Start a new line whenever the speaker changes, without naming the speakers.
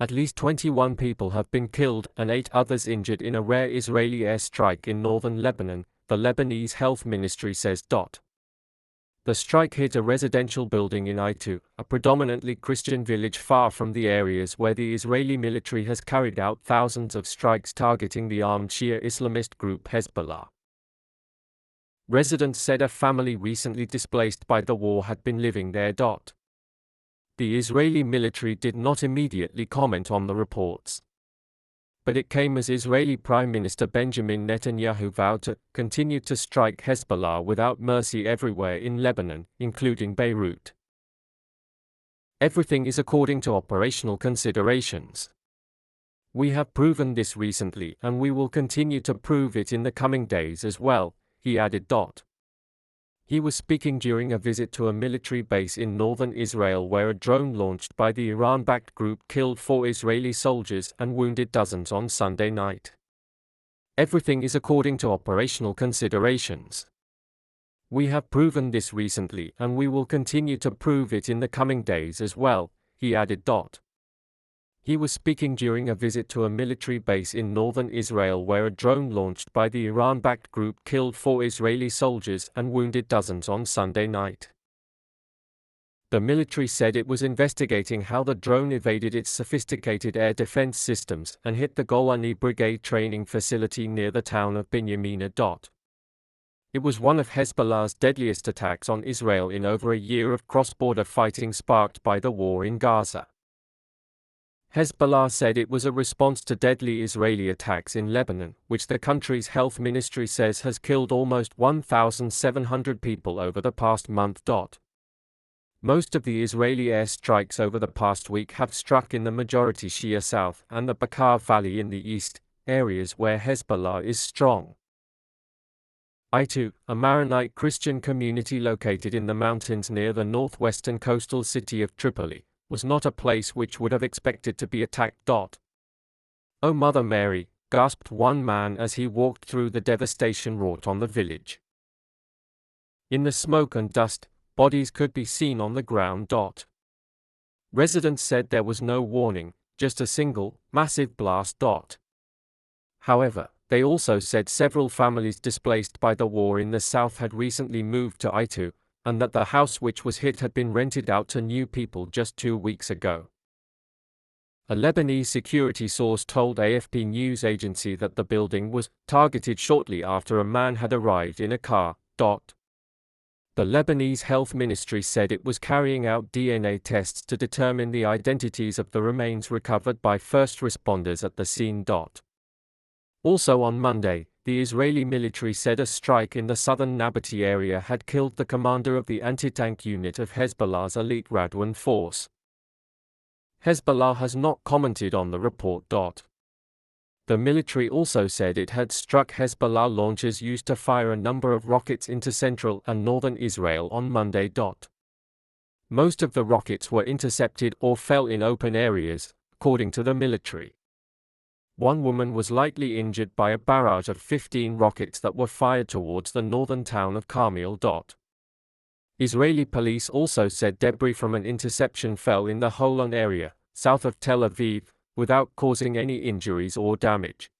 At least 21 people have been killed and 8 others injured in a rare Israeli airstrike in northern Lebanon, the Lebanese health ministry says. The strike hit a residential building in Aitu, a predominantly Christian village far from the areas where the Israeli military has carried out thousands of strikes targeting the armed Shia Islamist group Hezbollah. Residents said a family recently displaced by the war had been living there. The Israeli military did not immediately comment on the reports. But it came as Israeli Prime Minister Benjamin Netanyahu vowed to continue to strike Hezbollah without mercy everywhere in Lebanon, including Beirut. Everything is according to operational considerations. We have proven this recently and we will continue to prove it in the coming days as well, he added. He was speaking during a visit to a military base in northern Israel where a drone launched by the Iran-backed group killed 4 Israeli soldiers and wounded dozens on Sunday night. Everything is according to operational considerations. We have proven this recently and we will continue to prove it in the coming days as well, he added. He was speaking during a visit to a military base in northern Israel where a drone launched by the Iran-backed group killed 4 Israeli soldiers and wounded dozens on Sunday night. The military said it was investigating how the drone evaded its sophisticated air defense systems and hit the Golani Brigade training facility near the town of Binyamina. It was one of Hezbollah's deadliest attacks on Israel in over a year of cross-border fighting sparked by the war in Gaza. Hezbollah said it was a response to deadly Israeli attacks in Lebanon, which the country's health ministry says has killed almost 1,700 people over the past month. Most of the Israeli airstrikes over the past week have struck in the majority Shia south and the Bekaa Valley in the east, areas where Hezbollah is strong. Aitu, a Maronite Christian community located in the mountains near the northwestern coastal city of Tripoli, was not a place which would have expected to be attacked. "Oh Mother Mary," gasped one man as he walked through the devastation wrought on the village. In the smoke and dust, bodies could be seen on the ground. Residents said there was no warning, just a single, massive blast. However, they also said several families displaced by the war in the south had recently moved to Aitu, and that the house which was hit had been rented out to new people just 2 weeks ago. A Lebanese security source told AFP news agency that the building was targeted shortly after a man had arrived in a car. The Lebanese health ministry said it was carrying out DNA tests to determine the identities of the remains recovered by first responders at the scene. Also on Monday, the Israeli military said a strike in the southern Nabatea area had killed the commander of the anti-tank unit of Hezbollah's elite Radwan force. Hezbollah has not commented on the report. The military also said it had struck Hezbollah launchers used to fire a number of rockets into central and northern Israel on Monday. Most of the rockets were intercepted or fell in open areas, according to the military. One woman was lightly injured by a barrage of 15 rockets that were fired towards the northern town of Carmel. Israeli police also said debris from an interception fell in the Holon area, south of Tel Aviv, without causing any injuries or damage.